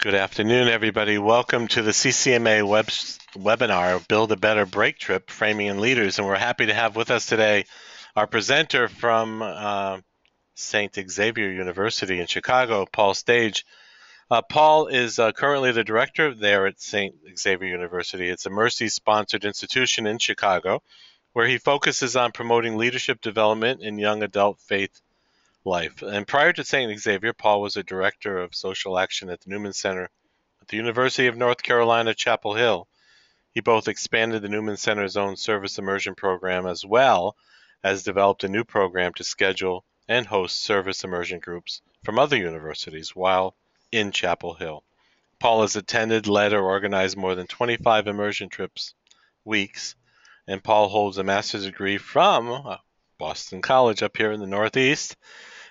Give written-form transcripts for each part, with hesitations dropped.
Good afternoon, everybody. Welcome to the CCMA webinar, Build a Better Break Trip, Framing and Leaders. And we're happy to have with us today our presenter from St. Xavier University in Chicago, Paul Stage. Paul is currently the director there at St. Xavier University. It's a Mercy-sponsored institution in Chicago where he focuses on promoting leadership development in young adult faith life. And prior to St. Xavier, Paul was a director of social action at the Newman Center at the University of North Carolina, Chapel Hill. He both expanded the Newman Center's own service immersion program as well as developed a new program to schedule and host service immersion groups from other universities while in Chapel Hill. Paul has attended, led, or organized more than 25 immersion trips weeks, and Paul holds a master's degree from Boston College up here in the Northeast,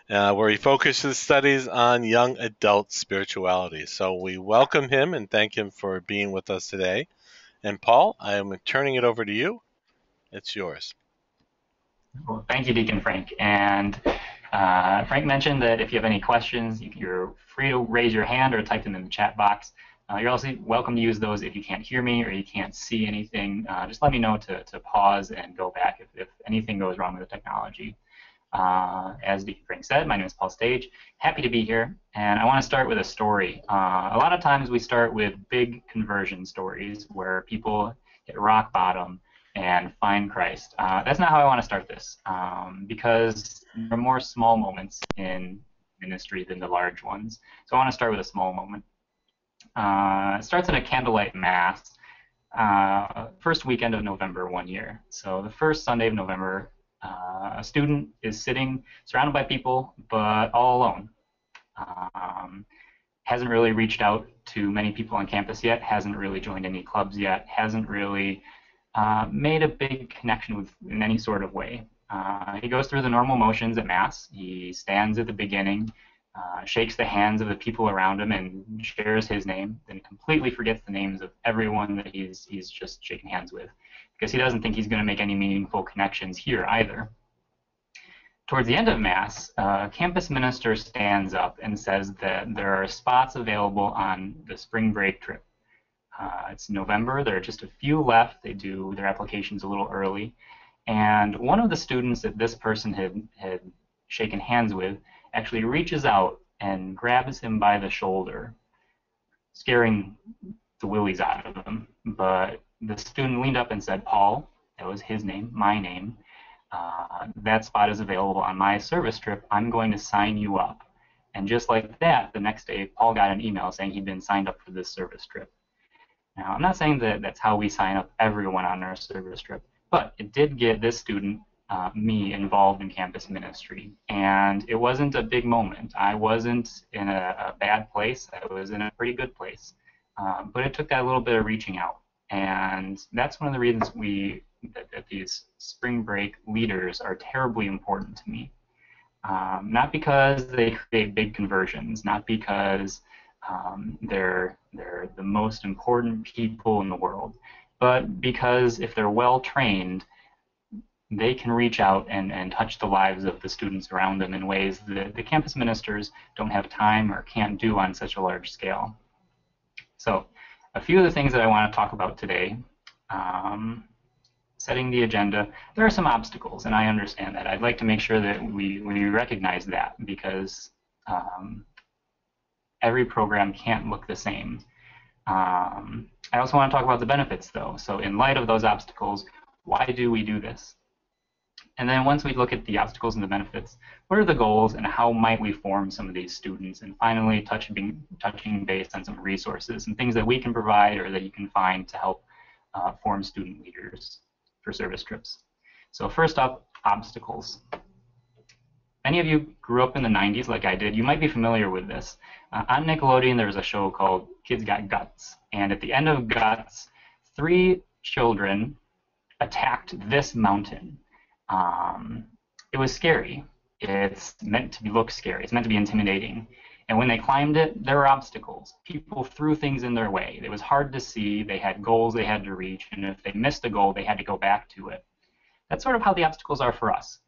where he focuses studies on young adult spirituality. So we welcome him and thank him for being with us today. And Paul, I am turning it over to you. It's yours. Well, thank you, Deacon Frank. And Frank mentioned that if you have any questions, you're free to raise your hand or type them in the chat box. You're also welcome to use those if you can't hear me or you can't see anything. Just let me know to pause and go back if anything goes wrong with the technology. As Deacon Frank said, my name is Paul Stage. Happy to be here, and I want to start with a story. A lot of times we start with big conversion stories where people hit rock bottom and find Christ. That's not how I want to start this, because there are more small moments in ministry than the large ones. So I want to start with a small moment. It starts in a candlelight mass, first weekend of November one year. So the first Sunday of November, a student is sitting surrounded by people, but all alone. Hasn't really reached out to many people on campus yet, hasn't really joined any clubs yet, hasn't really made a big connection in any sort of way. He goes through the normal motions at Mass. He stands at the beginning, shakes the hands of the people around him and shares his name, then completely forgets the names of everyone that he's just shaking hands with, because he doesn't think he's going to make any meaningful connections here either. Towards the end of Mass, a campus minister stands up and says that there are spots available on the spring break trip. It's November, there are just a few left. They do their applications a little early. And one of the students that this person had shaken hands with actually reaches out and grabs him by the shoulder, scaring the willies out of him. But the student leaned up and said, "Paul," that was his name, my name, "that spot is available on my service trip. I'm going to sign you up." And just like that, the next day, Paul got an email saying he'd been signed up for this service trip. Now, I'm not saying that that's how we sign up everyone on our service trip, but it did get this student, me, involved in campus ministry. And it wasn't a big moment. I wasn't in a bad place. I was in a pretty good place. But it took that little bit of reaching out. And that's one of the reasons that these spring break leaders are terribly important to me. Not because they create big conversions, not because they're the most important people in the world, but because if they're well trained, they can reach out and touch the lives of the students around them in ways that the campus ministers don't have time or can't do on such a large scale. So a few of the things that I want to talk about today, setting the agenda, there are some obstacles, and I understand that. I'd like to make sure that we recognize that, because every program can't look the same. I also want to talk about the benefits, though. So in light of those obstacles, why do we do this? And then once we look at the obstacles and the benefits, what are the goals and how might we form some of these students? And finally, touching base on some resources and things that we can provide or that you can find to help form student leaders for service trips. So first up, obstacles. Many of you grew up in the 90s like I did. You might be familiar with this. On Nickelodeon, there was a show called Kids Got Guts. And at the end of Guts, 3 children attacked this mountain. It was scary. It's meant to look scary. It's meant to be intimidating. And when they climbed it, there were obstacles. People threw things in their way. It was hard to see. They had goals they had to reach. And if they missed a goal, they had to go back to it. That's sort of how the obstacles are for us.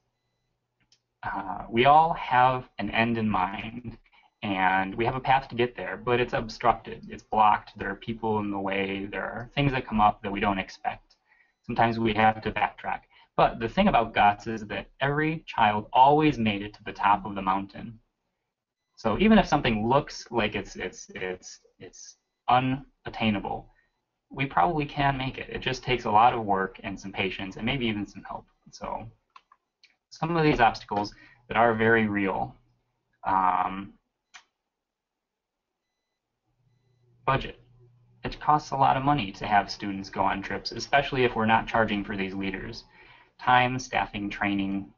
We all have an end in mind, And we have a path to get there, but it's obstructed, it's blocked, there are people in the way, there are things that come up that we don't expect. Sometimes we have to backtrack. But the thing about GOTS is that every child always made it to the top of the mountain. So even if something looks like it's unattainable, we probably can make it. It just takes a lot of work and some patience and maybe even some help. So some of these obstacles that are very real. Budget. It costs a lot of money to have students go on trips, especially if we're not charging for these leaders. Time, staffing, training,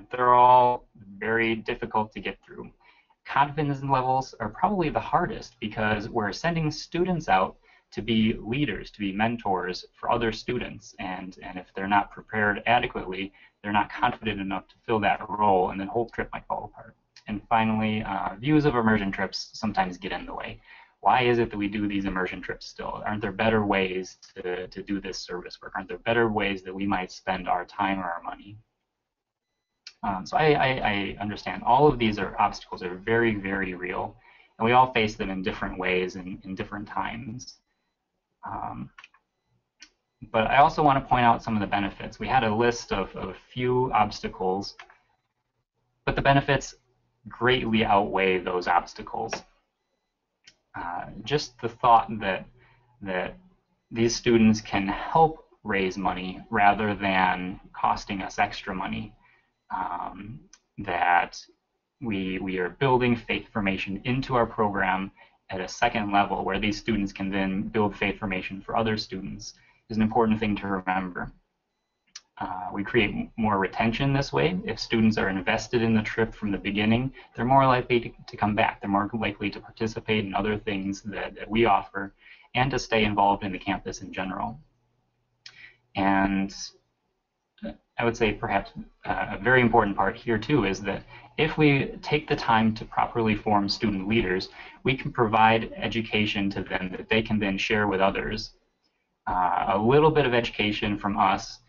they're all very difficult to get through. Confidence levels are probably the hardest because we're sending students out to be leaders, to be mentors for other students, and if they're not prepared adequately, they're not confident enough to fill that role, and the whole trip might fall apart. And finally, views of immersion trips sometimes get in the way. Why is it that we do these immersion trips still? Aren't there better ways to do this service work? Aren't there better ways that we might spend our time or our money? So I understand all of these are obstacles that are very, very real, and we all face them in different ways and in different times. But I also want to point out some of the benefits. We had a list of a few obstacles, but the benefits greatly outweigh those obstacles. Just the thought that these students can help raise money rather than costing us extra money, that we are building faith formation into our program at a second level where these students can then build faith formation for other students is an important thing to remember. We create more retention this way. If students are invested in the trip from the beginning, they're more likely to come back. They're more likely to participate in other things that we offer and to stay involved in the campus in general. And I would say perhaps a very important part here too is that if we take the time to properly form student leaders, we can provide education to them that they can then share with others. A little bit of education from us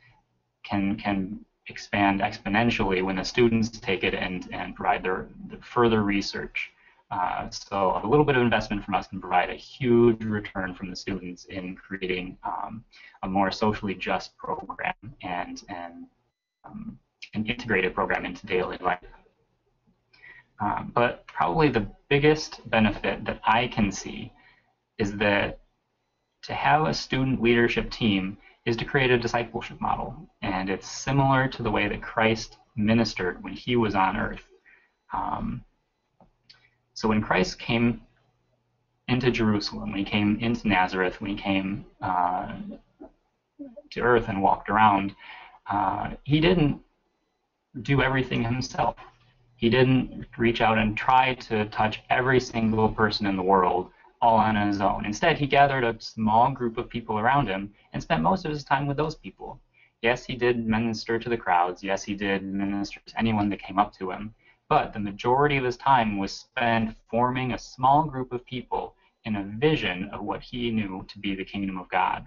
can expand exponentially when the students take it and provide their further research. So a little bit of investment from us can provide a huge return from the students in creating a more socially just program and an integrated program into daily life. But probably the biggest benefit that I can see is that to have a student leadership team is to create a discipleship model. And it's similar to the way that Christ ministered when he was on earth. So when Christ came into Jerusalem, when he came into Nazareth, when he came to earth and walked around, he didn't do everything himself. He didn't reach out and try to touch every single person in the world all on his own. Instead, he gathered a small group of people around him and spent most of his time with those people. Yes, he did minister to the crowds. Yes, he did minister to anyone that came up to him. But the majority of his time was spent forming a small group of people in a vision of what he knew to be the kingdom of God.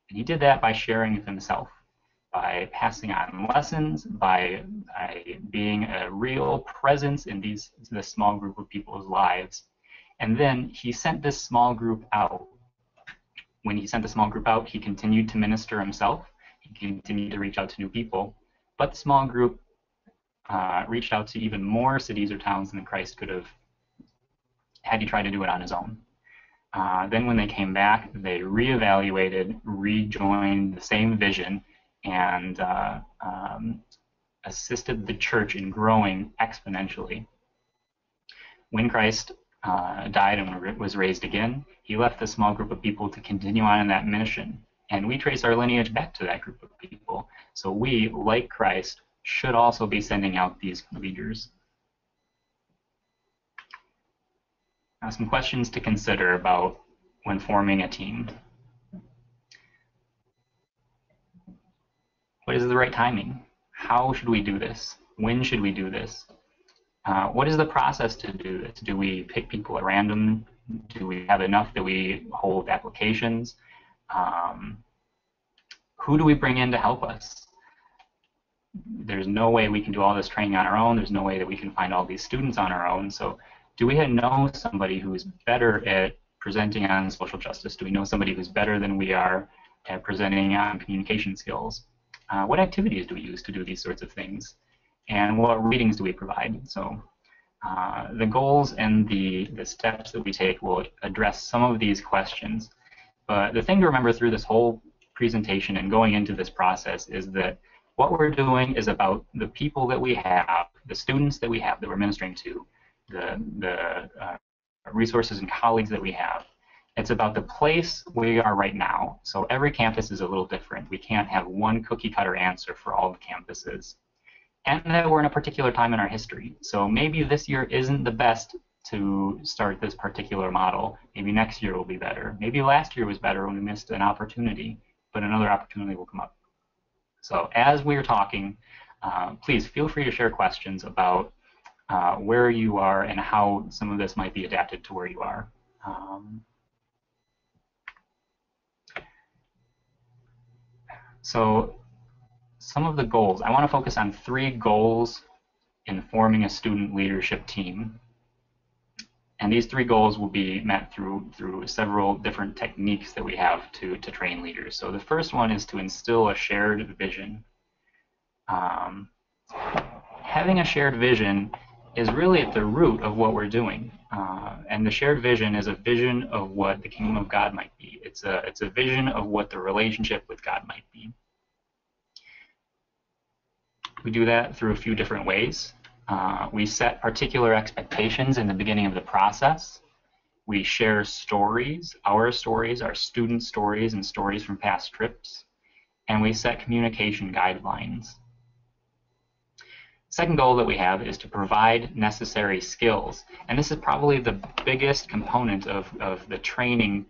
And he did that by sharing of himself, by passing on lessons, by being a real presence in this small group of people's lives. And then he sent this small group out. When he sent the small group out, he continued to minister himself. He continued to reach out to new people. But the small group reached out to even more cities or towns than Christ could have had he tried to do it on his own. Then when they came back, they reevaluated, rejoined the same vision, and assisted the church in growing exponentially. When Christ died and was raised again, he left the small group of people to continue on in that mission. And we trace our lineage back to that group of people. So we, like Christ, should also be sending out these leaders. Now, some questions to consider about when forming a team. What is the right timing? How should we do this? When should we do this? What is the process to do this? Do we pick people at random? Do we have enough that we hold applications? Who do we bring in to help us? There's no way we can do all this training on our own. There's no way that we can find all these students on our own. So Do we know somebody who's better at presenting on social justice? Do we know somebody who's better than we are at presenting on communication skills? What activities do we use to do these sorts of things? And what readings do we provide? So the goals and the steps that we take will address some of these questions. But the thing to remember through this whole presentation and going into this process is that what we're doing is about the people that we have, the students that we have that we're ministering to, the resources and colleagues that we have. It's about the place we are right now. So every campus is a little different. We can't have one cookie cutter answer for all the campuses. And that we're in a particular time in our history. So maybe this year isn't the best to start this particular model. Maybe next year will be better. Maybe last year was better when we missed an opportunity, but another opportunity will come up. So as we're talking, please feel free to share questions about where you are and how some of this might be adapted to where you are. So some of the goals, I want to focus on 3 goals in forming a student leadership team. And these 3 goals will be met through several different techniques that we have to train leaders. So the first one is to instill a shared vision. Having a shared vision is really at the root of what we're doing. And the shared vision is a vision of what the kingdom of God might be. It's a vision of what the relationship with God might be. We do that through a few different ways. We set particular expectations in the beginning of the process. We share stories, our students' stories, and stories from past trips. And we set communication guidelines. Second goal that we have is to provide necessary skills. And this is probably the biggest component of the training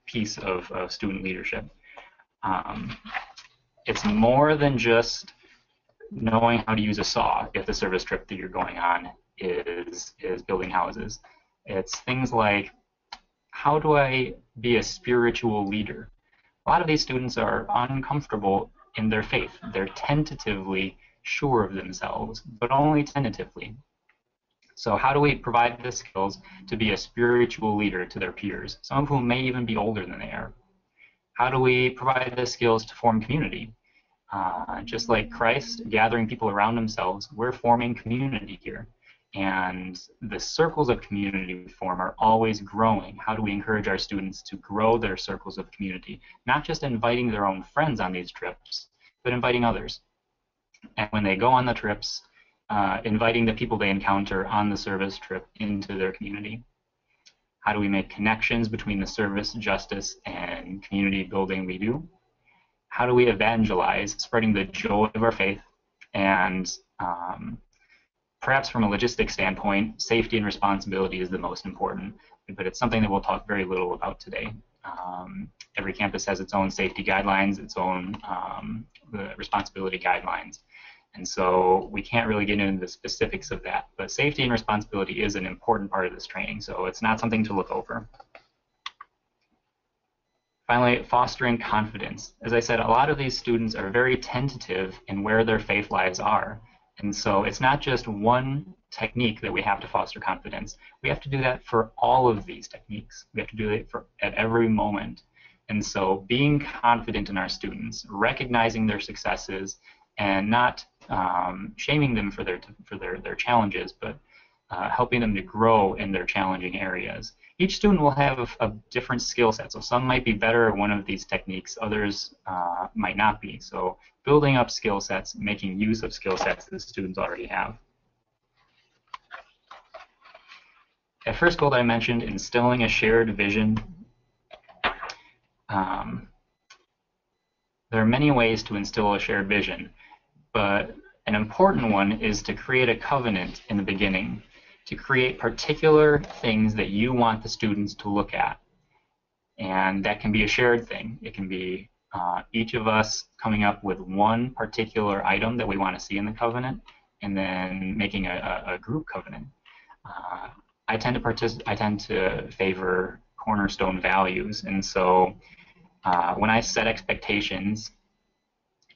piece of student leadership. It's more than just knowing how to use a saw if the service trip that you're going on is building houses. It's things like, how do I be a spiritual leader? A lot of these students are uncomfortable in their faith. They're tentatively sure of themselves, but only tentatively. So how do we provide the skills to be a spiritual leader to their peers, some of whom may even be older than they are? How do we provide the skills to form community? Just like Christ gathering people around themselves, we're forming community here. And the circles of community we form are always growing. How do we encourage our students to grow their circles of community? Not just inviting their own friends on these trips, but inviting others. And when they go on the trips, inviting the people they encounter on the service trip into their community. How do we make connections between the service, justice, and community building we do? How do we evangelize, spreading the joy of our faith? And perhaps from a logistics standpoint, safety and responsibility is the most important, but it's something that we'll talk very little about today. Every campus has its own safety guidelines, its own responsibility guidelines. And so we can't really get into the specifics of that, but safety and responsibility is an important part of this training, so it's not something to look over. Finally, fostering confidence. As I said, a lot of these students are very tentative in where their faith lives are. And so it's not just one technique that we have to foster confidence. We have to do that for all of these techniques. We have to do it at every moment. And so being confident in our students, recognizing their successes, and not shaming them for their challenges, but helping them to grow in their challenging areas. Each student will have a different skill set, so some might be better at one of these techniques, others might not be. So building up skill sets, making use of skill sets that students already have. At first goal that I mentioned, instilling a shared vision. There are many ways to instill a shared vision, but an important one is to create a covenant in the beginning, to create particular things that you want the students to look at. And that can be a shared thing. It can be each of us coming up with one particular item that we want to see in the covenant, and then making a group covenant. I tend to favor cornerstone values, and so when I set expectations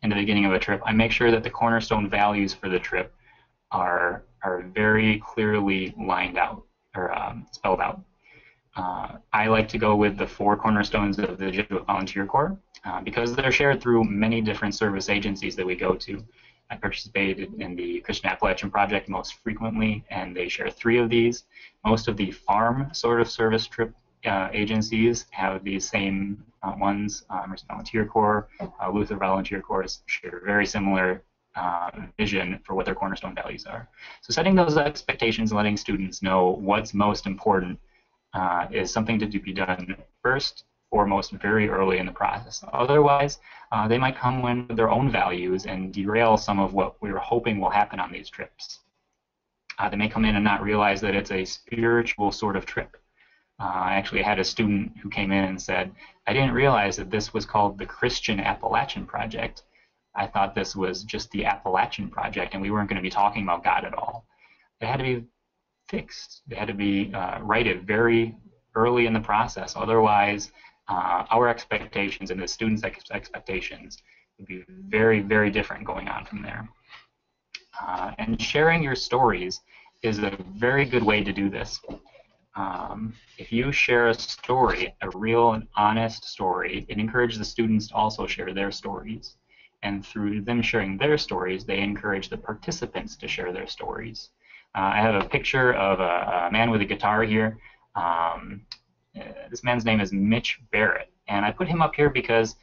in the beginning of a trip, I make sure that the cornerstone values for the trip are very clearly lined out, spelled out. I like to go with the 4 cornerstones of the Jesuit Volunteer Corps because they're shared through many different service agencies that we go to. I participated in the Christian Appalachian Project most frequently, and they share 3 of these. Most of the farm sort of service trip agencies have these same ones. Mercy Volunteer Corps, Luther Volunteer Corps share very similar vision for what their cornerstone values are. So setting those expectations and letting students know what's most important is something to be done first, foremost, very early in the process. Otherwise, they might come in with their own values and derail some of what we were hoping will happen on these trips. They may come in and not realize that it's a spiritual sort of trip. I actually had a student who came in and said, I didn't realize that this was called the Christian Appalachian Project. I thought this was just the Appalachian Project and we weren't going to be talking about God at all. It had to be fixed. They had to be righted very early in the process. Otherwise, our expectations and the students' expectations would be very, very different going on from there. And sharing your stories is a very good way to do this. If you share a story, a real and honest story, it encourages the students to also share their stories. And through them sharing their stories, they encourage the participants to share their stories. I have a picture of a man with a guitar here. This man's name is Mitch Barrett, and I put him up here because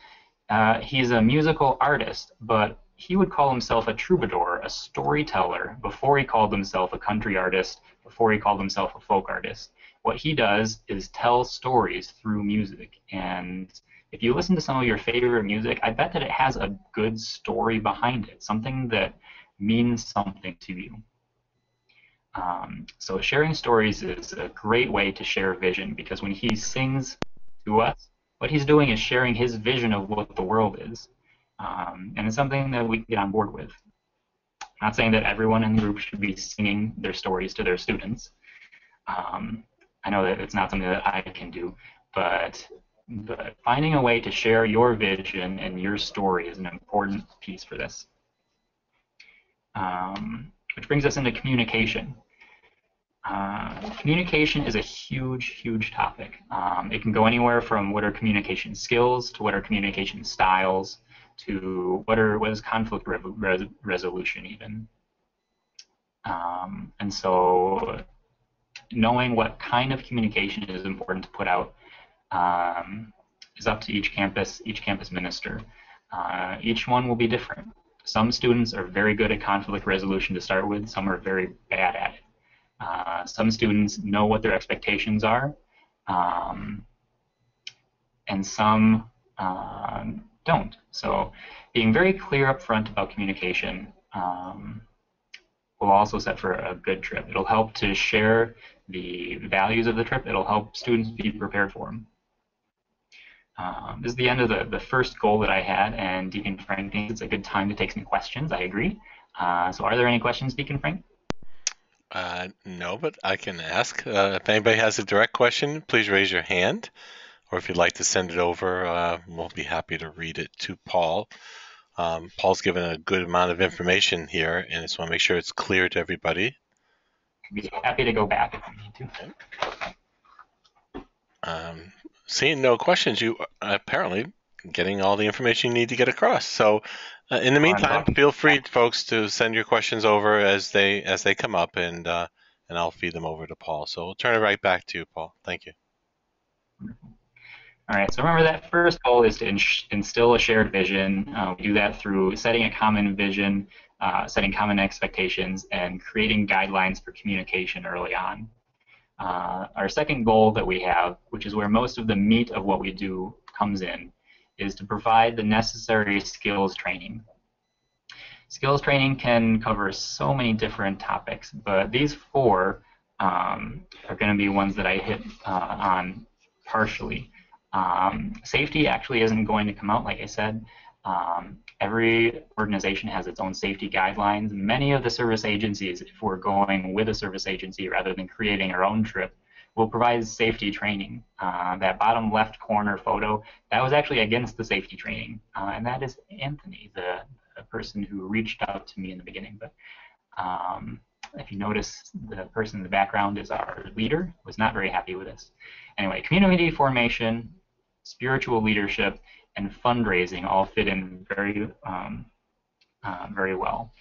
he's a musical artist, but he would call himself a troubadour, a storyteller, before he called himself a country artist, before he called himself a folk artist. What he does is tell stories through music, and if you listen to some of your favorite music, I bet that it has a good story behind it, something that means something to you. So sharing stories is a great way to share vision, because when he sings to us, what he's doing is sharing his vision of what the world is. And it's something that we can get on board with. I'm not saying that everyone in the group should be singing their stories to their students. I know that it's not something that I can do, but finding a way to share your vision and your story is an important piece for this. Which brings us into communication. Communication is a huge, huge topic. It can go anywhere from what are communication skills to what are communication styles to what is conflict resolution even. And so knowing what kind of communication is important to put out is up to each campus minister. Each one will be different. Some students are very good at conflict resolution to start with. Some are very bad at it. Some students know what their expectations are, and some don't. So being very clear up front about communication will also set for a good trip. It'll help to share the values of the trip. It'll help students be prepared for them. This is the end of the first goal that I had, and Deacon Frank thinks it's a good time to take some questions. I agree. So are there any questions, Deacon Frank? No, but I can ask. If anybody has a direct question, please raise your hand. Or if you'd like to send it over, we'll be happy to read it to Paul. Paul's given a good amount of information here, and I just want to make sure it's clear to everybody. I'd be happy to go back if you need to. Seeing no questions, you are apparently getting all the information you need to get across. So in the meantime, feel free, folks, to send your questions over as they come up, and I'll feed them over to Paul. So we'll turn it right back to you, Paul. Thank you. All right, so remember that first goal is to instill a shared vision. We do that through setting a common vision, setting common expectations, and creating guidelines for communication early on. Our second goal that we have, which is where most of the meat of what we do comes in, is to provide the necessary skills training. Skills training can cover so many different topics, but these 4 are going to be ones that I hit on partially. Safety actually isn't going to come out, like I said. Every organization has its own safety guidelines. Many of the service agencies, if we're going with a service agency rather than creating our own trip, will provide safety training. That bottom left corner photo, that was actually against the safety training. And that is Anthony, the person who reached out to me in the beginning. But If you notice, the person in the background is our leader, was not very happy with this. Anyway, community formation, spiritual leadership, and fundraising all fit in very well.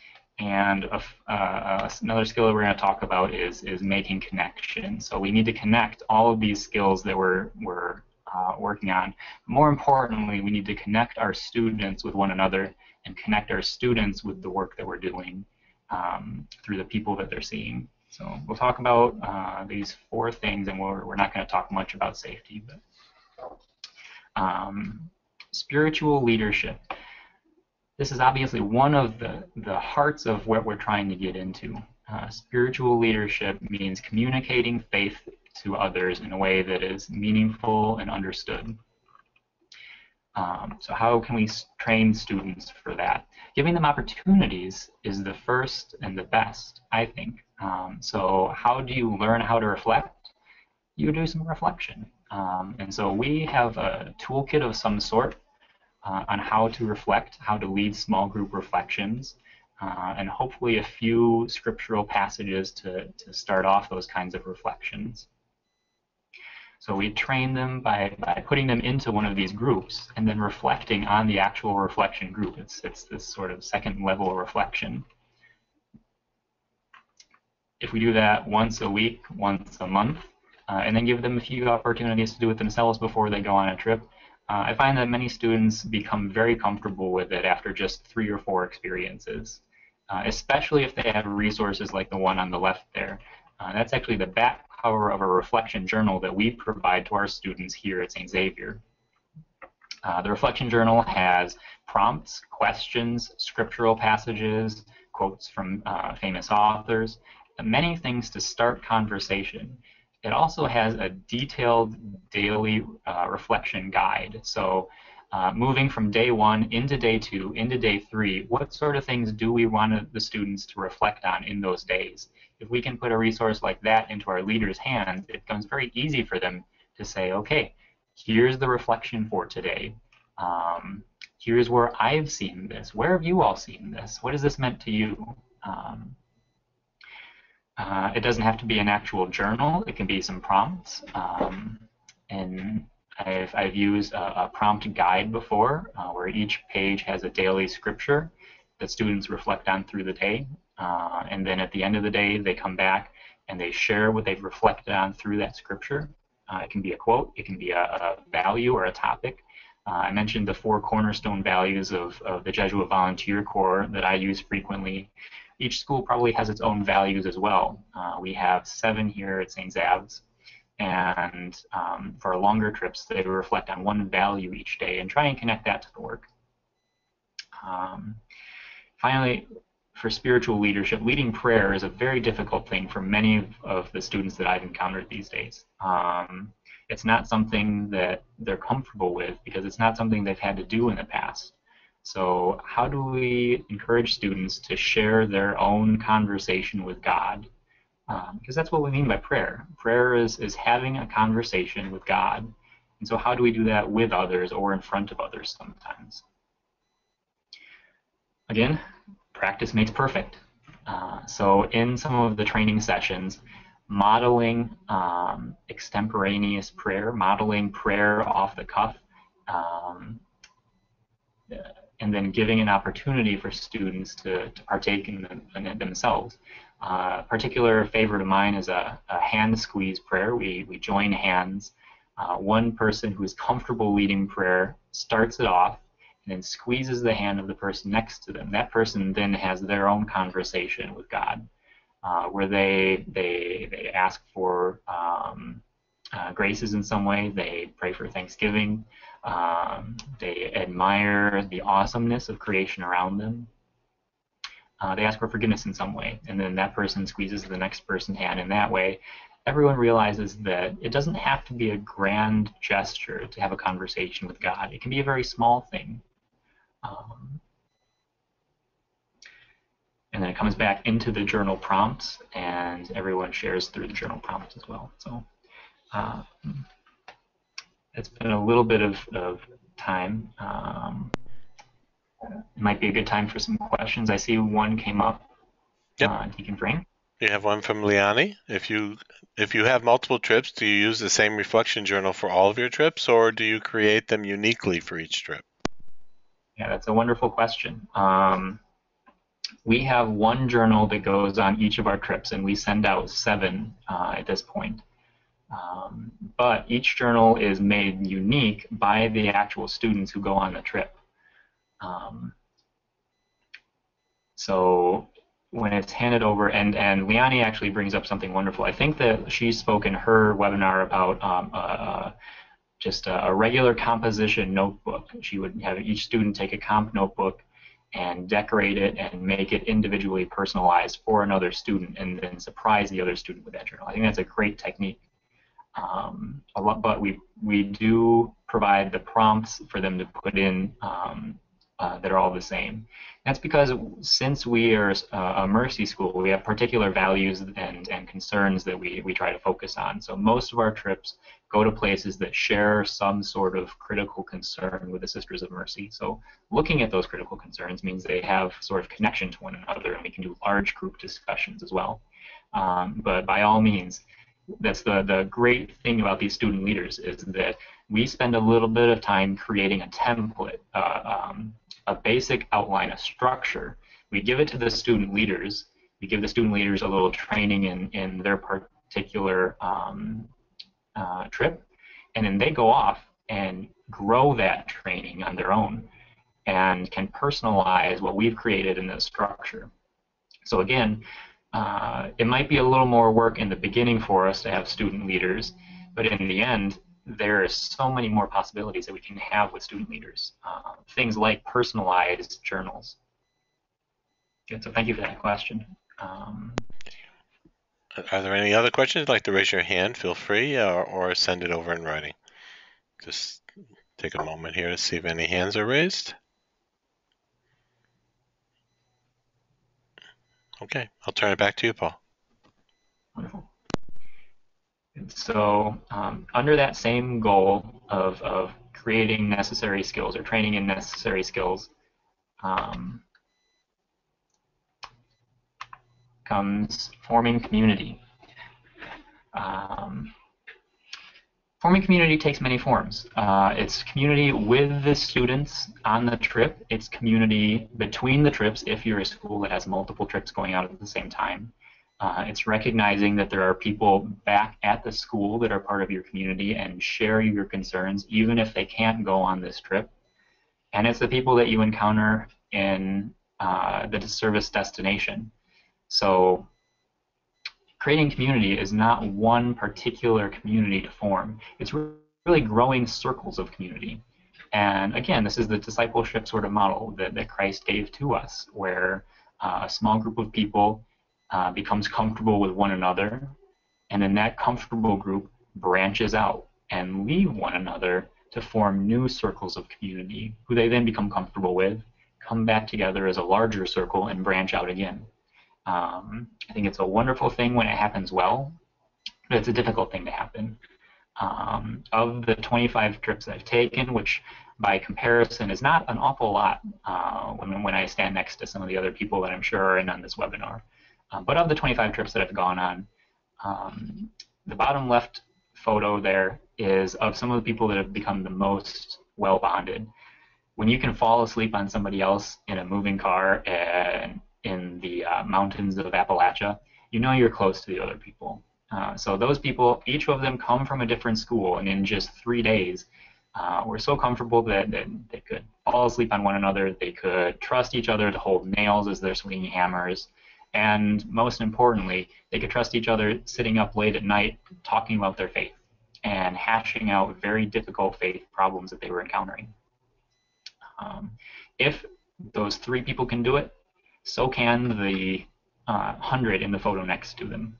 And another skill that we're going to talk about is making connections. So we need to connect all of these skills that we're working on. More importantly, we need to connect our students with one another and connect our students with the work that we're doing through the people that they're seeing. So we'll talk about these 4 things, and we're not going to talk much about safety. But spiritual leadership. This is obviously one of the hearts of what we're trying to get into. Spiritual leadership means communicating faith to others in a way that is meaningful and understood. So how can we train students for that? Giving them opportunities is the first and the best, I think. So how do you learn how to reflect? You do some reflection. And so we have a toolkit of some sort on how to reflect, how to lead small group reflections, and hopefully a few scriptural passages to start off those kinds of reflections. So we train them by putting them into one of these groups and then reflecting on the actual reflection group. It's this sort of second level reflection. If we do that once a week, once a month, and then give them a few opportunities to do it themselves before they go on a trip, I find that many students become very comfortable with it after just 3 or 4 experiences, especially if they have resources like the one on the left there. That's actually the back cover of a reflection journal that we provide to our students here at St. Xavier. The reflection journal has prompts, questions, scriptural passages, quotes from famous authors, many things to start conversation. It also has a detailed daily reflection guide. So moving from day 1 into day 2 into day 3, what sort of things do we want the students to reflect on in those days? If we can put a resource like that into our leaders' hands, it becomes very easy for them to say, okay, here's the reflection for today. Here's where I've seen this. Where have you all seen this? What has this meant to you? It doesn't have to be an actual journal. It can be some prompts. And I've used a prompt guide before where each page has a daily scripture that students reflect on through the day. And then at the end of the day, they come back and they share what they've reflected on through that scripture. It can be a quote. It can be a value or a topic. I mentioned the 4 cornerstone values of the Jesuit Volunteer Corps that I use frequently. Each school probably has its own values as well. We have 7 here at St. Xav's. And for longer trips, they reflect on one value each day and try and connect that to the work. Finally, for spiritual leadership, leading prayer is a very difficult thing for many of the students that I've encountered these days. It's not something that they're comfortable with because it's not something they've had to do in the past. So how do we encourage students to share their own conversation with God? Because that's what we mean by prayer. Prayer is having a conversation with God. And so how do we do that with others or in front of others sometimes? Again, practice makes perfect. So in some of the training sessions, modeling extemporaneous prayer, modeling prayer off the cuff, and then giving an opportunity for students to partake in it themselves. A particular favorite of mine is a hand squeeze prayer. We join hands. One person who is comfortable leading prayer starts it off and then squeezes the hand of the person next to them. That person then has their own conversation with God, where they ask for graces in some way. They pray for Thanksgiving. They admire the awesomeness of creation around them. They ask for forgiveness in some way, and then that person squeezes the next person's hand in that way. Everyone realizes that it doesn't have to be a grand gesture to have a conversation with God. It can be a very small thing. And then it comes back into the journal prompts, and everyone shares through the journal prompts as well. So it's been a little bit of time. It might be a good time for some questions. I see one came up. Yep. Deacon Frank. You have one from Liani. If you have multiple trips, do you use the same reflection journal for all of your trips, or do you create them uniquely for each trip? Yeah, that's a wonderful question. We have one journal that goes on each of our trips, and we send out 7 at this point. But each journal is made unique by the actual students who go on the trip. So when it's handed over, and Liani actually brings up something wonderful. I think that she spoke in her webinar about just a regular composition notebook. She would have each student take a comp notebook and decorate it and make it individually personalized for another student, and then surprise the other student with that journal. I think that's a great technique. But we do provide the prompts for them to put in that are all the same. That's because since we are a mercy school, we have particular values and concerns that we try to focus on. So most of our trips go to places that share some sort of critical concern with the Sisters of Mercy. So looking at those critical concerns means they have sort of connection to one another, and we can do large group discussions as well. But by all means, that's the great thing about these student leaders, is that we spend a little bit of time creating a template, a basic outline, a structure. We give it to the student leaders. We give the student leaders a little training in their particular trip, and then they go off and grow that training on their own and can personalize what we've created in this structure. So again, it might be a little more work in the beginning for us to have student leaders, but in the end, there are so many more possibilities that we can have with student leaders. Things like personalized journals. Good, so thank you for that question. Are there any other questions? If you'd like to raise your hand, feel free, or send it over in writing. Just take a moment here to see if any hands are raised. Okay, I'll turn it back to you, Paul. Wonderful. So under that same goal of creating necessary skills or training in necessary skills comes forming community. Forming community takes many forms. It's community with the students on the trip. It's community between the trips if you're a school that has multiple trips going out at the same time. It's recognizing that there are people back at the school that are part of your community and share your concerns, even if they can't go on this trip. And it's the people that you encounter in the service destination. So creating community is not one particular community to form. It's really growing circles of community. And again, this is the discipleship sort of model that Christ gave to us, where a small group of people becomes comfortable with one another, and then that comfortable group branches out and leave one another to form new circles of community, who they then become comfortable with, come back together as a larger circle, and branch out again. I think it's a wonderful thing when it happens well, but it's a difficult thing to happen. Of the 25 trips I've taken, which by comparison is not an awful lot when I stand next to some of the other people that I'm sure are in on this webinar, but of the 25 trips that I've gone on, the bottom left photo there is of some of the people that have become the most well bonded. When you can fall asleep on somebody else in a moving car and in the mountains of Appalachia, you know you're close to the other people. So those people, each of them come from a different school, and in just 3 days, were so comfortable that they could fall asleep on one another, they could trust each other to hold nails as they're swinging hammers, and most importantly, they could trust each other sitting up late at night talking about their faith and hashing out very difficult faith problems that they were encountering. If those 3 people can do it, so can the 100 in the photo next to them.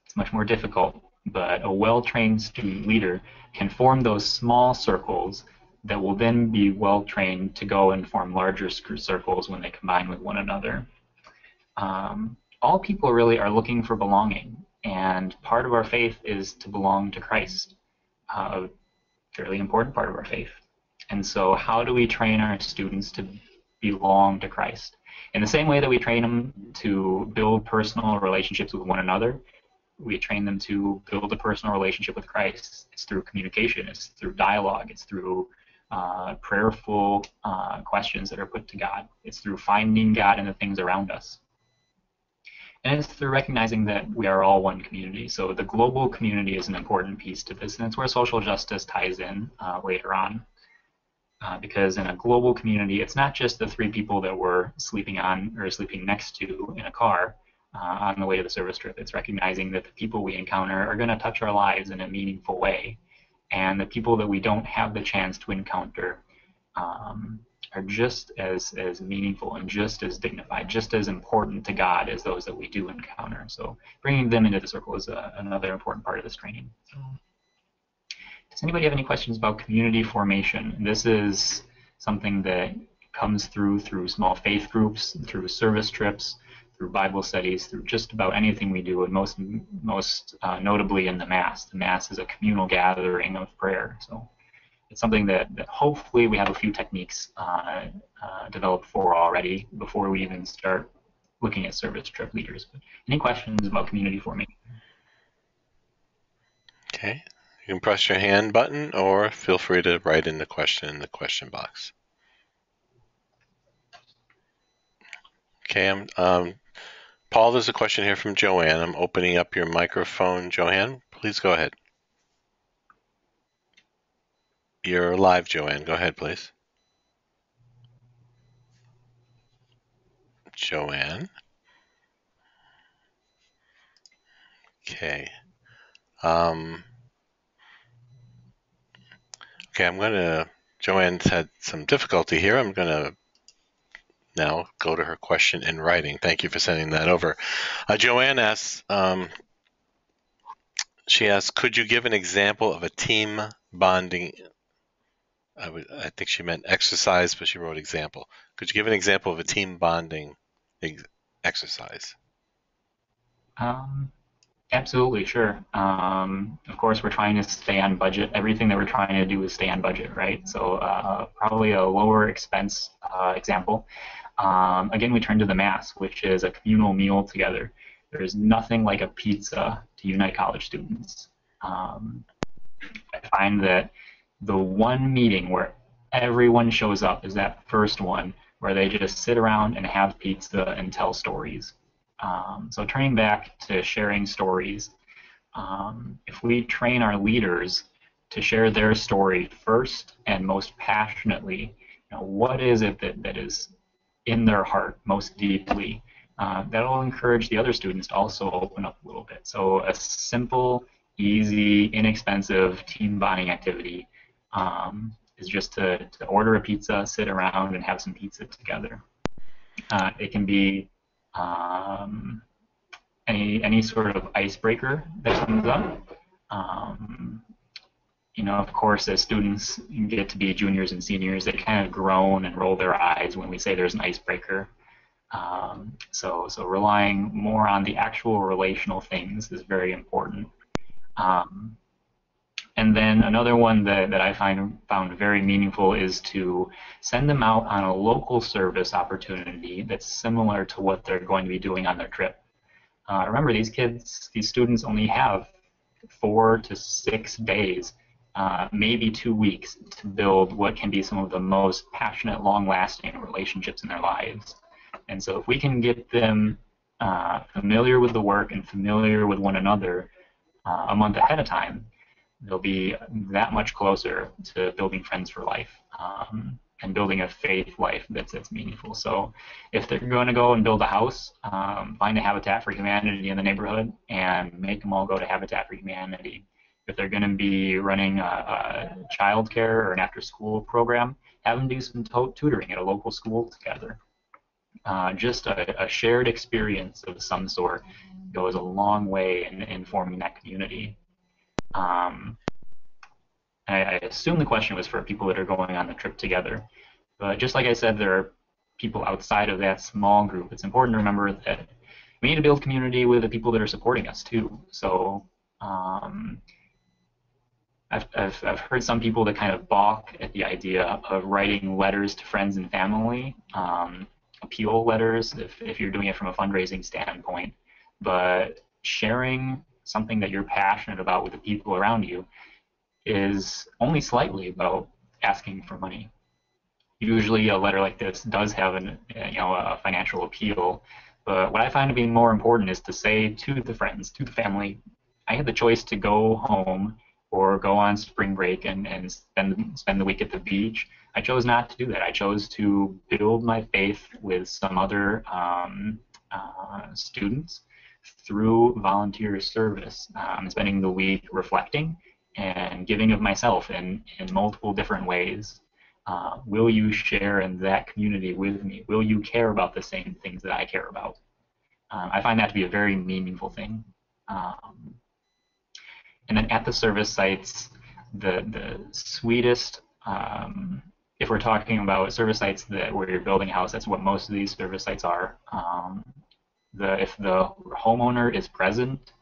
It's much more difficult, but a well-trained student leader can form those small circles that will then be well-trained to go and form larger circles when they combine with one another. All people really are looking for belonging, and part of our faith is to belong to Christ, a fairly important part of our faith. And so how do we train our students to belong to Christ? in the same way that we train them to build personal relationships with one another, we train them to build a personal relationship with Christ. It's through communication, it's through dialogue, it's through prayerful questions that are put to God. It's through finding God in the things around us. And it's through recognizing that we are all one community. So the global community is an important piece to this, and it's where social justice ties in later on. Because in a global community, it's not just the 3 people that we're sleeping on or sleeping next to in a car on the way to the service trip. It's recognizing that the people we encounter are going to touch our lives in a meaningful way. And the people that we don't have the chance to encounter are just as meaningful and just as dignified, just as important to God as those that we do encounter. So bringing them into the circle is another important part of this training. So, does anybody have any questions about community formation? This is something that comes through small faith groups, through service trips, through Bible studies, through just about anything we do, and most notably in the Mass. The Mass is a communal gathering of prayer. So it's something that hopefully we have a few techniques developed for already before we even start looking at service trip leaders. But any questions about community formation? Okay. You can press your hand button or feel free to write in the question box. Okay, Paul, there's a question here from Joanne. I'm opening up your microphone. Joanne, please go ahead. You're live, Joanne. Go ahead, please. Joanne. Okay. Okay, Joanne's had some difficulty here. I'm going to now go to her question in writing. Thank you for sending that over. Joanne asks, she asks, could you give an example of a team bonding? I think she meant exercise, but she wrote example. Could you give an example of a team bonding exercise? Absolutely, sure. Of course, we're trying to stay on budget. Everything that we're trying to do is stay on budget, right? So probably a lower expense example. Again, we turn to the Mass, which is a communal meal together. There is nothing like a pizza to unite college students. I find that the one meeting where everyone shows up is that first one where they just sit around and have pizza and tell stories. So turning back to sharing stories, if we train our leaders to share their story first and most passionately, what is it that is in their heart most deeply, that'll encourage the other students to also open up a little bit. So a simple, easy, inexpensive team bonding activity is just to order a pizza, sit around, and have some pizza together. It can be any sort of icebreaker that comes up. Of course, as students get to be juniors and seniors, they kind of groan and roll their eyes when we say there's an icebreaker. So relying more on the actual relational things is very important. And then another one that I found very meaningful is to send them out on a local service opportunity that's similar to what they're going to be doing on their trip. Remember, these students only have 4 to 6 days, maybe 2 weeks, to build what can be some of the most passionate, long-lasting relationships in their lives. And so if we can get them familiar with the work and familiar with one another a month ahead of time, they'll be that much closer to building friends for life and building a faith life that's meaningful. So if they're going to go and build a house, find a Habitat for Humanity in the neighborhood and make them all go to Habitat for Humanity. If they're going to be running a child care or an after-school program, have them do some tutoring at a local school together. Just a shared experience of some sort goes a long way in forming that community. I assume the question was for people that are going on the trip together. But just like I said, there are people outside of that small group. It's important to remember that we need to build community with the people that are supporting us too. So I've heard some people that kind of balk at the idea of writing letters to friends and family appeal letters if you're doing it from a fundraising standpoint, but sharing something that you're passionate about with the people around you is only slightly about asking for money. Usually, a letter like this does have a financial appeal, but what I find to be more important is to say to the friends, to the family, I had the choice to go home or go on spring break and spend the week at the beach. I chose not to do that. I chose to build my faith with some other students through volunteer service, spending the week reflecting and giving of myself in multiple different ways. Will you share in that community with me? Will you care about the same things that I care about? I find that to be a very meaningful thing. Um, and then at the service sites, the sweetest, if we're talking about service sites that where you're building a house, that's what most of these service sites are. If the homeowner is present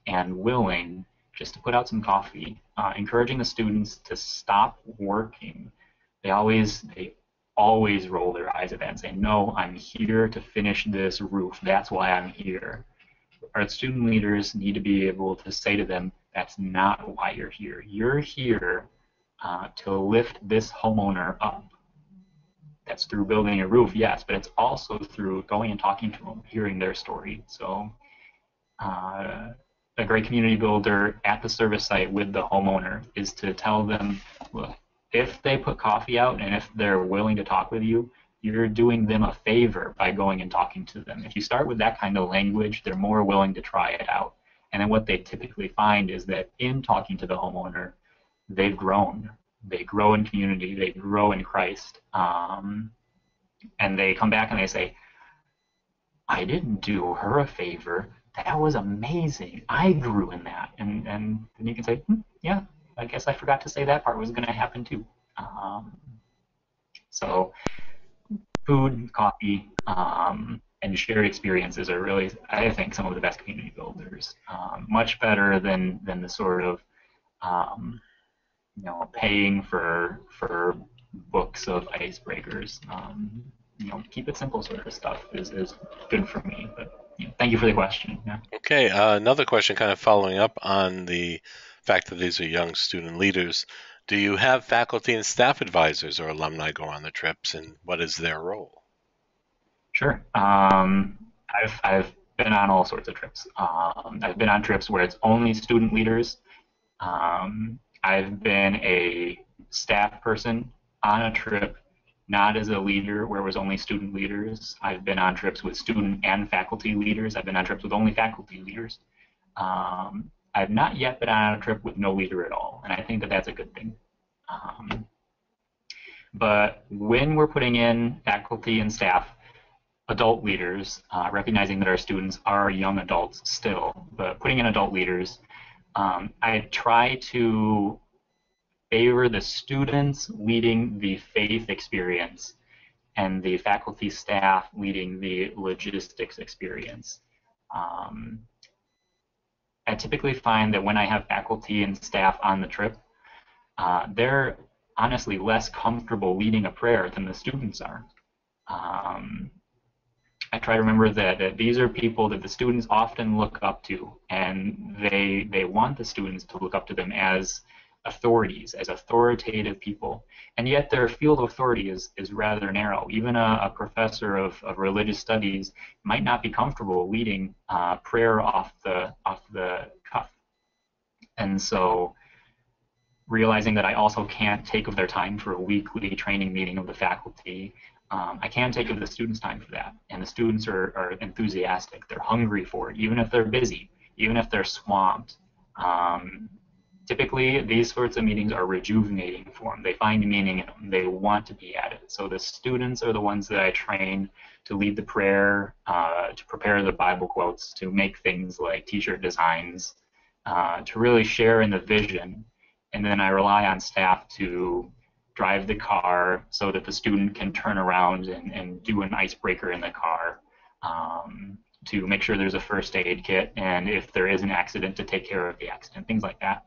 and willing just to put out some coffee, encouraging the students to stop working. They always roll their eyes at that and say, no, I'm here to finish this roof. That's why I'm here. Our student leaders need to be able to say to them, that's not why you're here. You're here to lift this homeowner up. That's through building a roof, yes, but it's also through going and talking to them, hearing their story. So uh, a great community builder at the service site with the homeowner is to tell them, look, if they put coffee out and if they're willing to talk with you, you're doing them a favor by going and talking to them. If you start with that kind of language, they're more willing to try it out. And then what they typically find is that in talking to the homeowner, they've grown. They grow in community, they grow in Christ. And they come back and they say, I didn't do her a favor. That was amazing. I grew in that. And then you can say, yeah, I guess I forgot to say that part was going to happen too. So food, coffee, and shared experiences are really, I think, some of the best community builders. Much better than the sort of um, paying for books of icebreakers. Keep it simple sort of stuff is good for me. But thank you for the question. Yeah. Okay, another question kind of following up on the fact that these are young student leaders. Do you have faculty and staff advisors or alumni go on the trips, and what is their role? Sure. I've been on all sorts of trips. I've been on trips where it's only student leaders. I've been a staff person on a trip, not as a leader where it was only student leaders. I've been on trips with student and faculty leaders. I've been on trips with only faculty leaders. I've not yet been on a trip with no leader at all, and I think that that's a good thing. Um, but when we're putting in faculty and staff, adult leaders, recognizing that our students are young adults still, but putting in adult leaders, I try to favor the students leading the faith experience and the faculty staff leading the logistics experience. Um, I typically find that when I have faculty and staff on the trip, they're honestly less comfortable leading a prayer than the students are. Um, I try to remember that these are people that the students often look up to, and they want the students to look up to them as authorities, as authoritative people. And yet their field of authority is rather narrow. Even a professor of religious studies might not be comfortable leading prayer off the cuff. And so realizing that I also can't take of their time for a weekly training meeting of the faculty, I can take of the students' time for that. And the students are enthusiastic. They're hungry for it, even if they're busy, even if they're swamped. Typically, these sorts of meetings are rejuvenating for them. They find meaning in them. They want to be at it. So the students are the ones that I train to lead the prayer, to prepare the Bible quotes, to make things like t-shirt designs, to really share in the vision. And then I rely on staff to drive the car so that the student can turn around and do an icebreaker in the car, to make sure there's a first aid kit, and if there is an accident, to take care of the accident, things like that.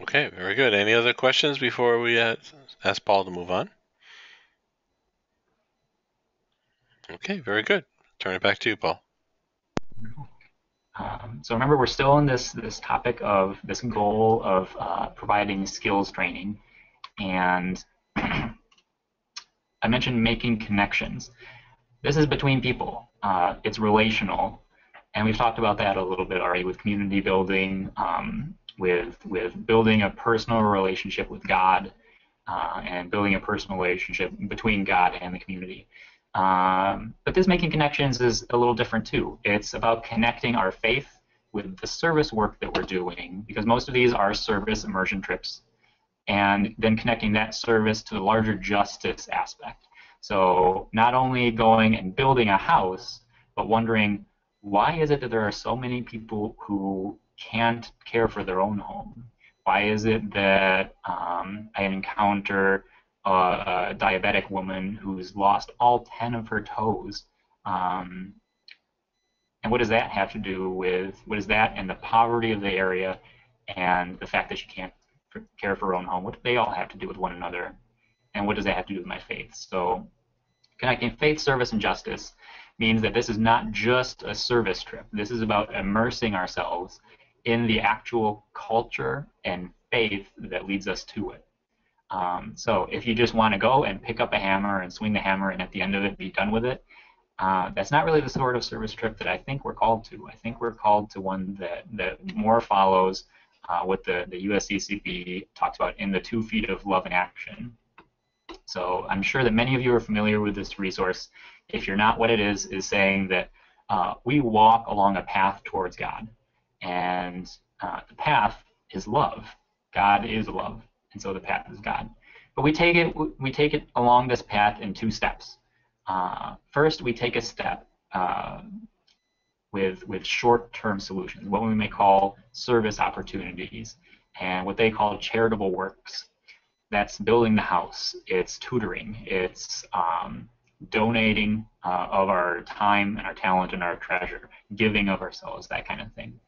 Okay, very good. Any other questions before we ask Paul to move on? Okay, very good. Turn it back to you, Paul. So remember, we're still in this topic of this goal of providing skills training, and I mentioned making connections. This is between people. It's relational, and we've talked about that a little bit already with community building, with building a personal relationship with God, and building a personal relationship between God and the community. But this making connections is a little different too. It's about connecting our faith with the service work that we're doing, because most of these are service immersion trips, and then connecting that service to the larger justice aspect. So not only going and building a house, but wondering, why is it that there are so many people who can't care for their own home? Why is it that I encounter a diabetic woman who's lost all 10 of her toes? And what does that have to do with, what is that and the poverty of the area and the fact that she can't care for her own home? What do they all have to do with one another? And what does that have to do with my faith? So connecting faith, service, and justice means that this is not just a service trip. This is about immersing ourselves in the actual culture and faith that leads us to it. So if you just want to go and pick up a hammer and swing the hammer and at the end of it be done with it, that's not really the sort of service trip that I think we're called to. I think we're called to one that more follows what the USCCB talks about in the 2 feet of love and action. So I'm sure that many of you are familiar with this resource. If you're not, what it is saying that we walk along a path towards God, and the path is love. God is love, and so the path is God. But we take it along this path in 2 steps. First, we take a step with short-term solutions, what we may call service opportunities, and what they call charitable works. That's building the house, it's tutoring, it's donating of our time and our talent and our treasure, giving of ourselves, that kind of thing.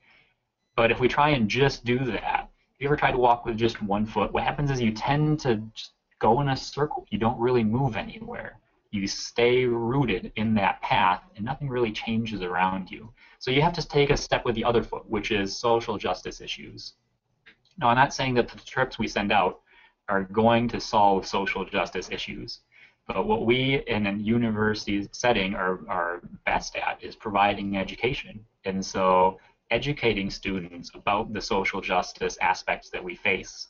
But if we try and just do that, if you ever try to walk with just 1 foot, what happens is you tend to just go in a circle. You don't really move anywhere. You stay rooted in that path, and nothing really changes around you. So you have to take a step with the other foot, which is social justice issues. Now, I'm not saying that the trips we send out are going to solve social justice issues, but what we in a university setting are best at is providing education. And so educating students about the social justice aspects that we face.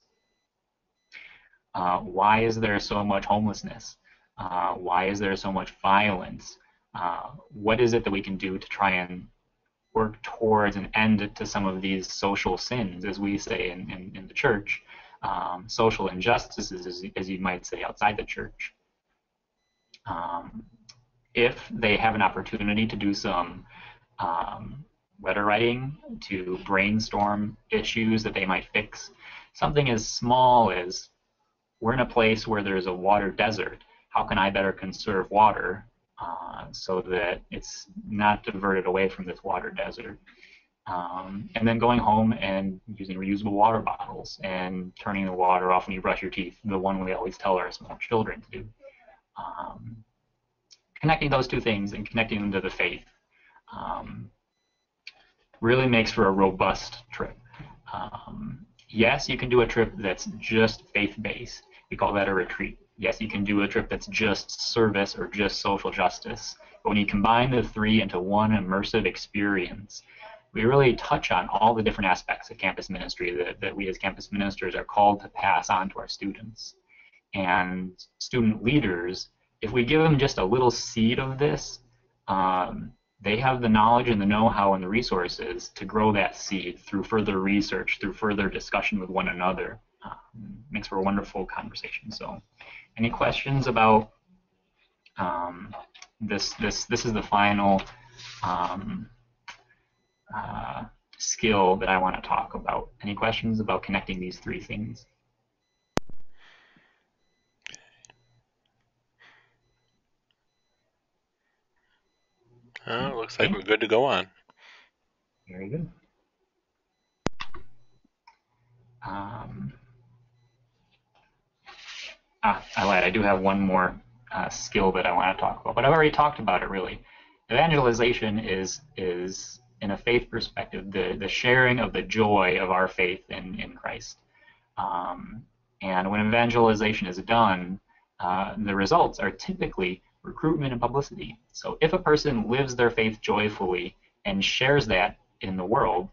Why is there so much homelessness? Why is there so much violence? What is it that we can do to try and work towards an end to some of these social sins, as we say in the church, social injustices, as you might say outside the church. If they have an opportunity to do some letter writing, to brainstorm issues that they might fix, something as small as, we're in a place where there's a water desert. How can I better conserve water so that it's not diverted away from this water desert? And then going home and using reusable water bottles and turning the water off when you brush your teeth, the one we always tell our small children to do. Connecting those 2 things and connecting them to the faith really makes for a robust trip. Yes, you can do a trip that's just faith-based. We call that a retreat. Yes, you can do a trip that's just service or just social justice. But when you combine the 3 into one immersive experience, we really touch on all the different aspects of campus ministry that we as campus ministers are called to pass on to our students. And student leaders, if we give them just a little seed of this, they have the knowledge and the know-how and the resources to grow that seed through further research, through further discussion with one another. Makes for a wonderful conversation. So, any questions about this? This is the final skill that I want to talk about. Any questions about connecting these 3 things? Looks like we're good to go on. Very good. I lied. I do have one more skill that I want to talk about, but I've already talked about it really. Evangelization is in a faith perspective, the sharing of the joy of our faith in Christ. And when evangelization is done, the results are typically recruitment and publicity. So if a person lives their faith joyfully and shares that in the world,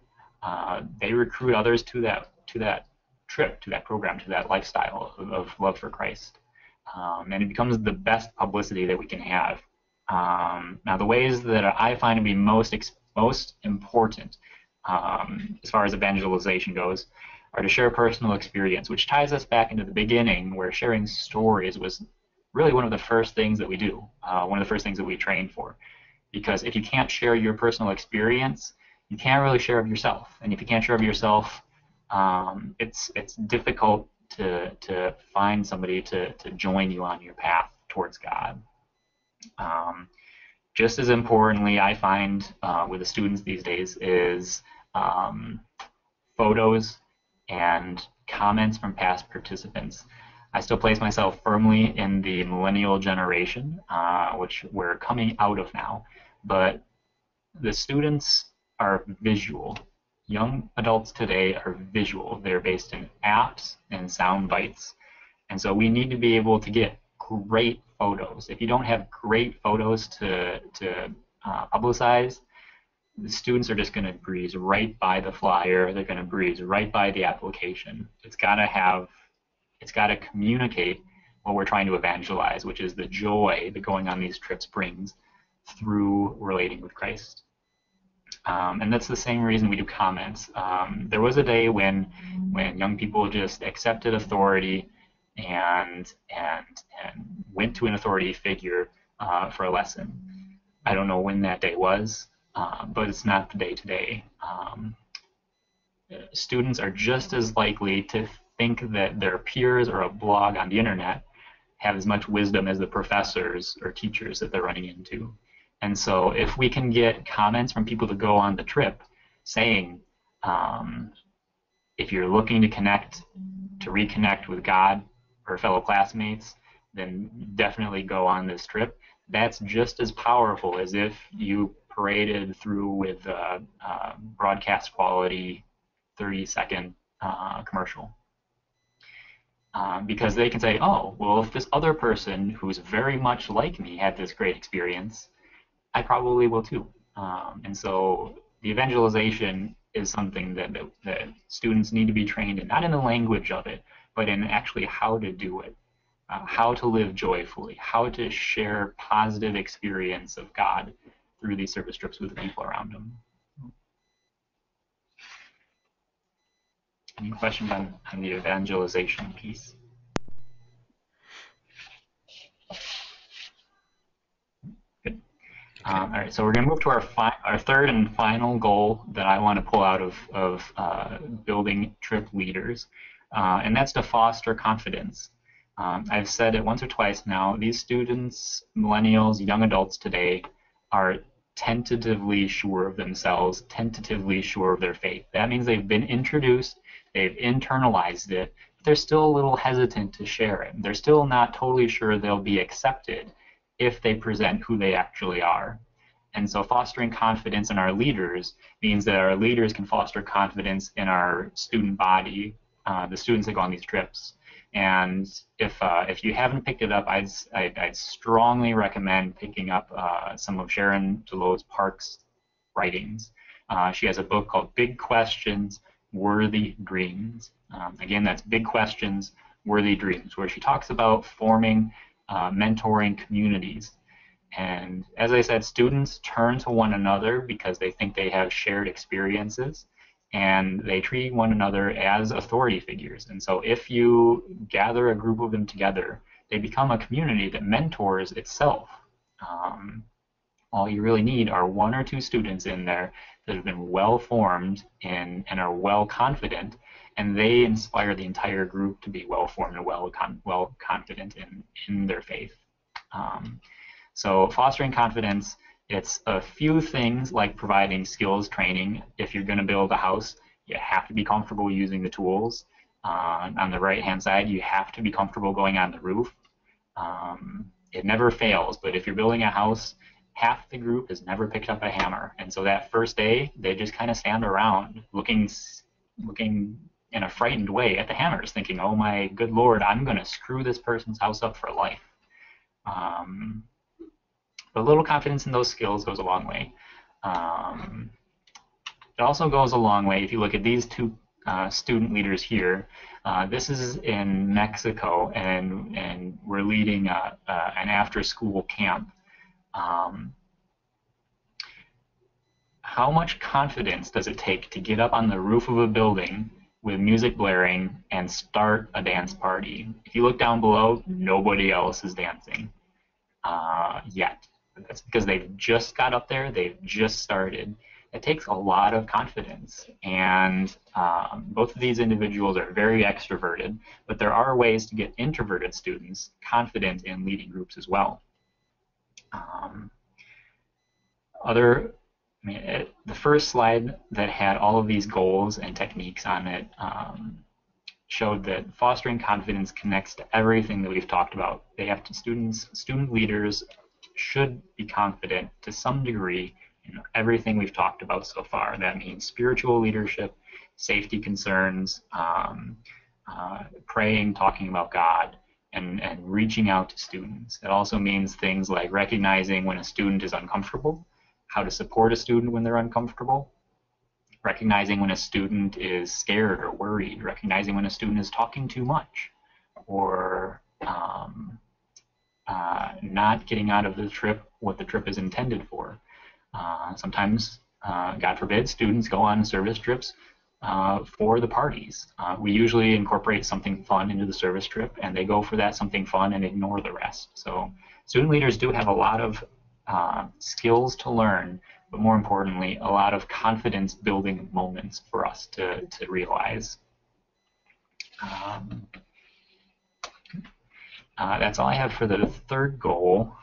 they recruit others to that trip, to that program, to that lifestyle of love for Christ. And it becomes the best publicity that we can have. Now, the ways that I find to be most important as far as evangelization goes are to share personal experience, which ties us back into the beginning, where sharing stories was really one of the first things that we do, one of the first things that we train for. Because if you can't share your personal experience, you can't really share of yourself. And if you can't share of yourself, it's difficult to find somebody to join you on your path towards God. Just as importantly, I find with the students these days is photos and comments from past participants. I still place myself firmly in the millennial generation, which we're coming out of now, but the students are visual. Young adults today are visual. They're based in apps and sound bites. And so we need to be able to get great photos. If you don't have great photos to publicize, the students are just going to breeze right by the flyer. They're going to breeze right by the application. It's got to communicate what we're trying to evangelize, which is the joy that going on these trips brings through relating with Christ. And that's the same reason we do comments. There was a day when young people just accepted authority and went to an authority figure for a lesson. I don't know when that day was, but it's not the day today. Students are just as likely to think that their peers or a blog on the internet have as much wisdom as the professors or teachers that they're running into. And so if we can get comments from people to go on the trip saying, if you're looking to reconnect with God or fellow classmates, then definitely go on this trip. That's just as powerful as if you paraded through with broadcast quality 30-second commercial. Because they can say, oh, well, if this other person who's very much like me had this great experience, I probably will too. And so the evangelization is something that students need to be trained in, not in the language of it, but in actually how to do it, how to live joyfully, how to share positive experience of God through these service trips with the people around them. Any questions on the evangelization piece? Good. All right, so we're going to move to our third and final goal that I want to pull out of building trip leaders, and that's to foster confidence. I've said it once or twice now, these students, millennials, young adults today are tentatively sure of themselves, tentatively sure of their faith. That means they've been introduced, they've internalized it, but they're still a little hesitant to share it. They're still not totally sure they'll be accepted if they present who they actually are. And so fostering confidence in our leaders means that our leaders can foster confidence in our student body, the students that go on these trips. And if you haven't picked it up, I'd strongly recommend picking up some of Sharon Delos Park's writings. She has a book called Big Questions, Worthy Dreams. Again, that's Big Questions, Worthy Dreams, where she talks about forming mentoring communities. And as I said, students turn to one another because they think they have shared experiences, and they treat one another as authority figures. And so if you gather a group of them together, they become a community that mentors itself. All you really need are one or two students in there that have been well formed and are well confident, and they inspire the entire group to be well formed and well confident in their faith. So fostering confidence, it's a few things like providing skills training. If you're going to build a house, you have to be comfortable using the tools. On the right-hand side, you have to be comfortable going on the roof. it never fails, but if you're building a house, half the group has never picked up a hammer. And so that first day, they just kind of stand around looking in a frightened way at the hammers, thinking, oh my good Lord, I'm going to screw this person's house up for life. But a little confidence in those skills goes a long way. It also goes a long way if you look at these two student leaders here. This is in Mexico, and we're leading an after-school camp. How much confidence does it take to get up on the roof of a building with music blaring and start a dance party? If you look down below, nobody else is dancing yet. That's because they've just got up there, they've just started. It takes a lot of confidence, and both of these individuals are very extroverted, but there are ways to get introverted students confident in leading groups as well. The first slide that had all of these goals and techniques on it showed that fostering confidence connects to everything that we've talked about. Student leaders should be confident to some degree in everything we've talked about so far. That means spiritual leadership, safety concerns, praying, talking about God, and reaching out to students. It also means things like recognizing when a student is uncomfortable, how to support a student when they're uncomfortable, recognizing when a student is scared or worried, recognizing when a student is talking too much, or not getting out of the trip what the trip is intended for. Sometimes, God forbid, students go on service trips for the parties. We usually incorporate something fun into the service trip, and they go for that something fun and ignore the rest. So student leaders do have a lot of skills to learn, but more importantly, a lot of confidence building moments for us to realize. That's all I have for the third goal.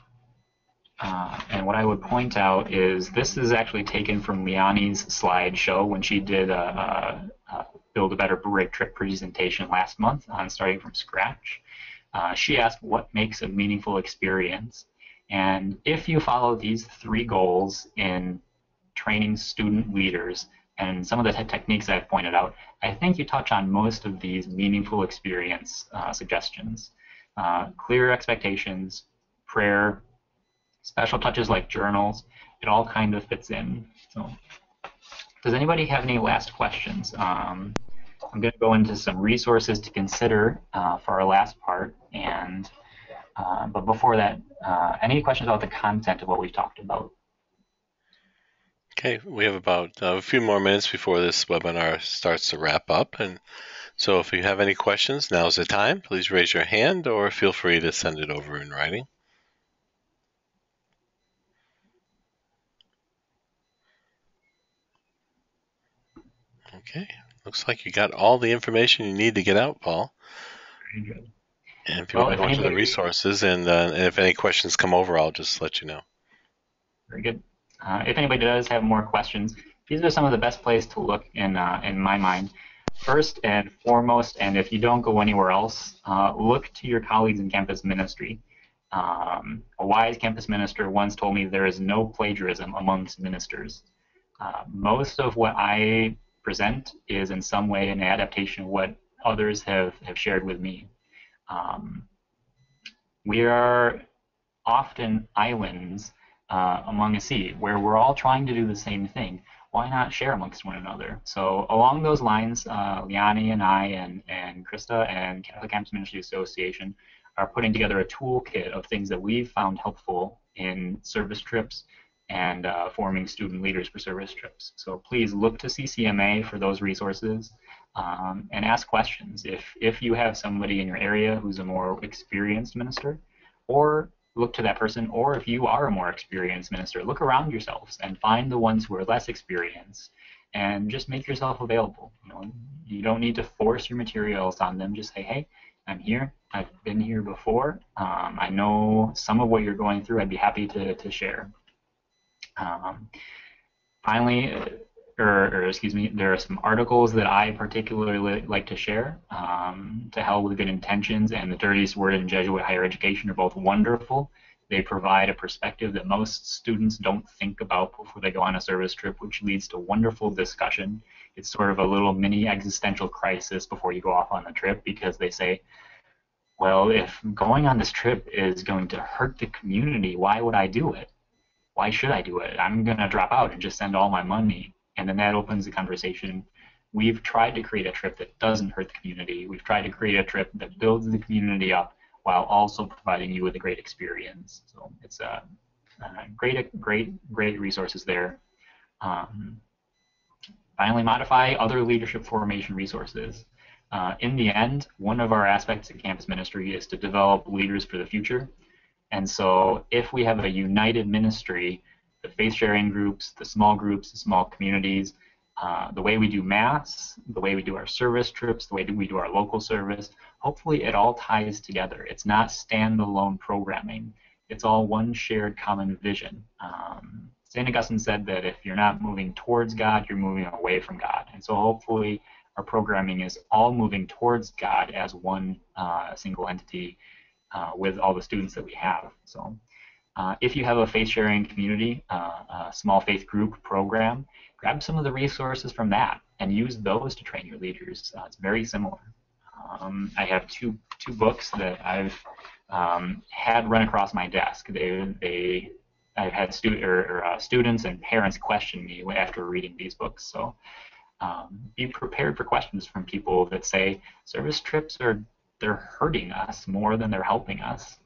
And what I would point out is this is actually taken from Liani's slideshow when she did a Build a Better Break Trip presentation last month on starting from scratch. She asked what makes a meaningful experience. And if you follow these three goals in training student leaders and some of the techniques I've pointed out, I think you touch on most of these meaningful experience suggestions. Clear expectations, prayer, special touches like journals, it all kind of fits in. So, does anybody have any last questions? I'm going to go into some resources to consider for our last part, and but before that, any questions about the content of what we've talked about? Okay, we have about a few more minutes before this webinar starts to wrap up, and so if you have any questions, now's the time. Please raise your hand or feel free to send it over in writing. Okay, looks like you got all the information you need to get out, Paul. Very good. And if you want to go into the resources, and if any questions come over, I'll just let you know. Very good. If anybody does have more questions, these are some of the best places to look in my mind. First and foremost, and if you don't go anywhere else, look to your colleagues in campus ministry. A wise campus minister once told me there is no plagiarism amongst ministers. Most of what I present is in some way an adaptation of what others have shared with me. We are often islands among a sea where we're all trying to do the same thing. Why not share amongst one another? So along those lines, Liani and I and Krista and Catholic Campus Ministry Association are putting together a toolkit of things that we've found helpful in service trips and forming student leaders for service trips. So please look to CCMA for those resources and ask questions. If you have somebody in your area who's a more experienced minister, or look to that person, or if you are a more experienced minister, look around yourselves and find the ones who are less experienced and just make yourself available. You don't need to force your materials on them. Just say, hey, I'm here. I've been here before. I know some of what you're going through. I'd be happy to share. Finally, or excuse me, there are some articles that I particularly like to share. To Hell with Good Intentions and The Dirtiest Word in Jesuit Higher Education are both wonderful. They provide a perspective that most students don't think about before they go on a service trip, which leads to wonderful discussion. It's sort of a little mini existential crisis before you go off on the trip, because they say, well, if going on this trip is going to hurt the community, why would I do it? Why should I do it? I'm going to drop out and just send all my money. And then that opens the conversation. We've tried to create a trip that doesn't hurt the community. We've tried to create a trip that builds the community up while also providing you with a great experience. So it's great resources there. Um, Finally, modify other leadership formation resources. In the end, one of our aspects of campus ministry is to develop leaders for the future. And so if we have a united ministry, the faith-sharing groups, the small communities, the way we do mass, the way we do our service trips, the way we do our local service, hopefully it all ties together. It's not standalone programming. It's all one shared common vision. St. Augustine said that if you're not moving towards God, you're moving away from God. And so hopefully our programming is all moving towards God as one single entity with all the students that we have. So if you have a faith-sharing community, a small faith group program, grab some of the resources from that and use those to train your leaders. It's very similar. I have two books that I've had run across my desk. I've had students and parents question me after reading these books. So be prepared for questions from people that say service trips they're hurting us more than they're helping us.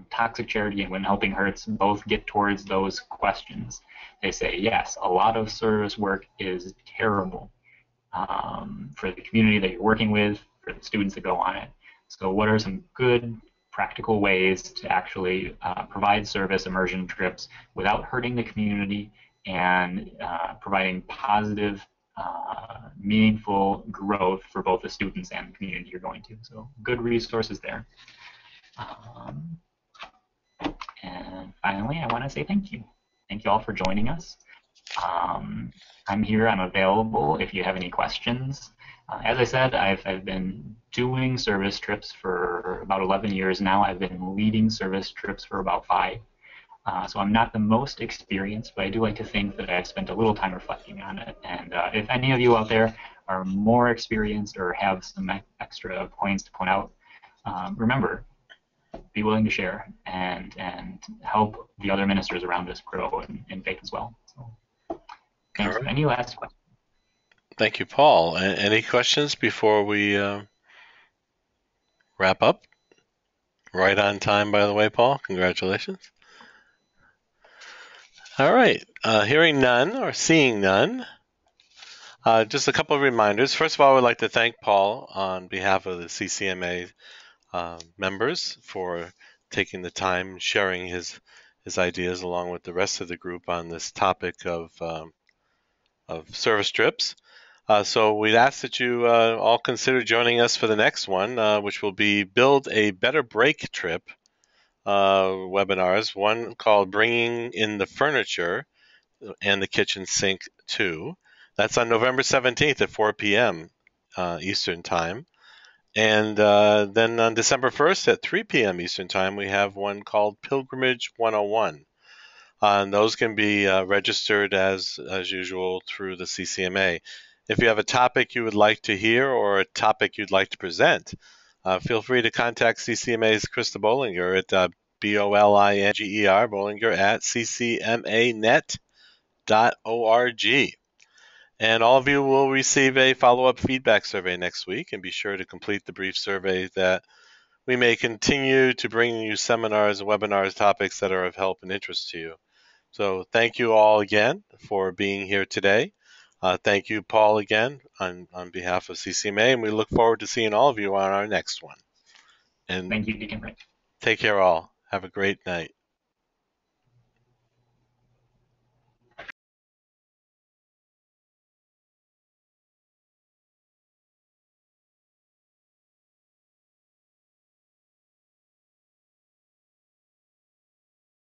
Toxic Charity and When Helping Hurts both get towards those questions. They say, yes, a lot of service work is terrible for the community that you're working with, for the students that go on it. So what are some good practical ways to actually provide service immersion trips without hurting the community and providing positive, meaningful growth for both the students and the community you're going to? So good resources there. And finally, I want to say thank you. Thank you all for joining us. I'm here. I'm available if you have any questions. As I said, I've been doing service trips for about 11 years now. I've been leading service trips for about 5. So I'm not the most experienced, but I do like to think that I've spent a little time reflecting on it. And if any of you out there are more experienced or have some extra points to point out, remember, be willing to share and help the other ministers around us grow in faith as well. So, thank you. Any last questions? Thank you, Paul. Any questions before we wrap up? Right on time, by the way, Paul. Congratulations. All right. Hearing none or seeing none, just a couple of reminders. First of all, I would like to thank Paul on behalf of the CCMA members for taking the time, sharing his ideas along with the rest of the group on this topic of service trips. So we'd ask that you all consider joining us for the next one, which will be Build a Better Break Trip webinars, one called Bringing in the Furniture and the Kitchen Sink too. That's on November 17th at 4 p.m. Eastern Time. And then on December 1st at 3 p.m. Eastern Time, we have one called Pilgrimage 101. And those can be registered as usual through the CCMA. If you have a topic you would like to hear or a topic you'd like to present, feel free to contact CCMA's Krista Bollinger at Bollinger, Bollinger at ccmanet.org. And all of you will receive a follow-up feedback survey next week, and be sure to complete the brief survey that we may continue to bring you seminars and webinars topics that are of help and interest to you. So thank you all again for being here today. Thank you, Paul, again on behalf of CCMA, and we look forward to seeing all of you on our next one. And thank you, Deacon Rick. Take care all. Have a great night.